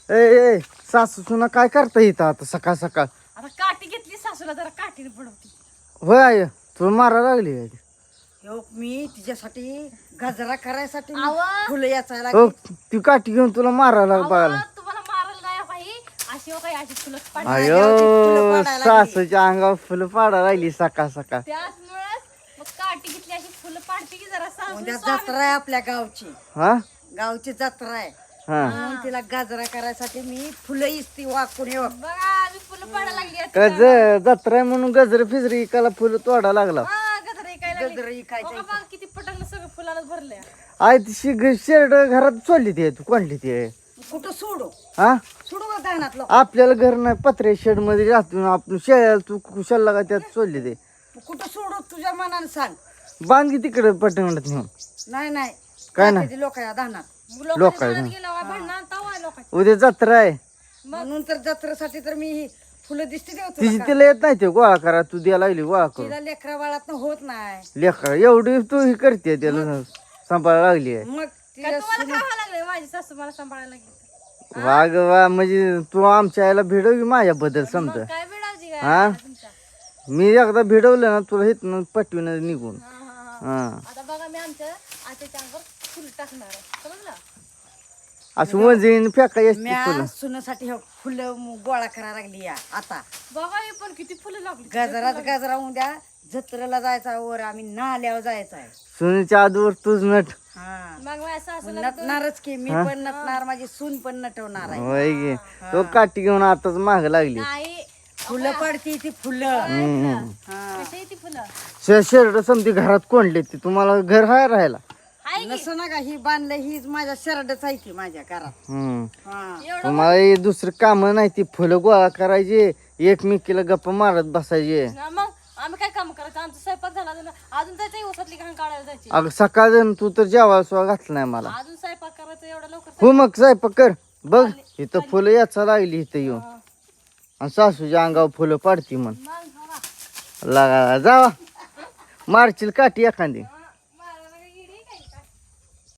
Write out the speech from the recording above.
ए सासू सुना काय करता येतं आता सकाळ सकाळ? आता काठी घेतली सासूला जरा काठीने पडवती. होय आई तुला मारा लागली काय? हो मी तिच्यासाठी गजरा करायसाठी मी आवा. फुलं याचायला हो ती काठी घेऊन तुला मारायला बघायला. अहो, तुम्हाला मारायला नाही बाई. अशी हो काही अशी फुलं पाडली. अयो फुलं पाडायला सासूच्या अंगावर फुलं पाडा राहिली सकाळ सकाळ. त्याचमुळेच मग काठी घेतली अशी फुलं पाडते की जरा सासू उद्या जत्रा आहे आपल्या गावची. हा गावची जत्रा आहे हा म्हणून तिला गजरा करायसाठी मी फुलं इस्ती वाकून येऊ. बघा आम्ही फुलं पाडायला लागली आहेत. जत्रा आहे म्हणून गजर फिजरी इकायला फुलं तोडा लागला. हा, गजरा इकायला लागली. गजरा इकायचं बघा बघा किती पटांगण सगळं फुलानं भरलंय. आई ती शेरड घरात चोरली ती तू कोणली ती आहे? कुठं सोडू हा सोडू का दानात लोक आपल्याला घर नाही पत्रे शेड मध्ये राहतो आपण शेळ्याला तू कुशाला का त्यात चोरली ते कुठं सोडू तुझ्या मनानं सांग. बांधगी तिकडे पटंगणात नेऊन. नाही नाही काय नाही लोक या दानात लोकांच्या मनात गेला वा भांडण तवा लोकांची. उद्या जत्रा आहे म्हणून तर जत्रेसाठी तर मी ही फुलं दिसते देऊ तिची तुला. तिला येत नाही ते गोळा करा तू द्यायला लागली गोळा करू तिला लेकरा बाळात होत नाही लेखा एवढी तू ही करते त्याला सांभाळायला लागली आहे. मग काय तिला तुम्हाला काय व्हायला लागलंय? माझी सासू मला सांभाळायला लागली. वाग वा म्हणजे तू आमच्या आईला भिडव माझ्याबद्दल समज. मग काय बिडावची काय हा? तुमच्या? मी एकदा भिडवलं ना तुला हिथनं पटवीन निघून. हा, हा, हा. हा आता बघा मी आमच्या आत्याच्या अंगावर फुल टाकणार आहे. समजलं? असं वंजीन फेकाय असते म्या तुला. सुनासाठी हो फुलं गोळा करायला लागली या आता बघा हे पण किती फुलं लागली. गजरात गजरा उद्या जत्रेला जायचा वर आम्ही नाल्यावर जायचं आहे. सुनीच्या आजवर तुझ नट. हा मग माझ्या सासूला नटणारच की मी पण नटणार माझी सून पण नटवणार आहे. होय गे तो काठी घेऊन आताच माग लागली. नाही फुलं पडती ती फुलं हा. कशी आहे ती फुलं? शेरड समती घरात कोंडले ती तुम्हाला घर हाय राहायला. आहे की? नसं ना का ही बांधलं हीच माझ्या शरडच आहे की माझ्या घरात. हम्म हा एवढं तुम्हाला हे दुसरं काम नाही ती फुलं गोळा करायची एकमेकीला गप्पा मारत बसायचे. ना मग आम्ही काय काम करायचं? आमचा स्वयंपाक झाला अजून जायचं ऊसातली घाण काढायला जायची. अगं सकाळ तू तर जेवायला सुद्धा घातलं नाही मला. अजून स्वयंपाक करायचं एवढं लवकर? हो मग स्वयंपाक कर बघ इथं फुलं याचा लागली इथं येऊन आणि सासूच्या अंगावर फुलं पाडती म्हण मग बघा. लागा जावा मारशील काठी एखादी.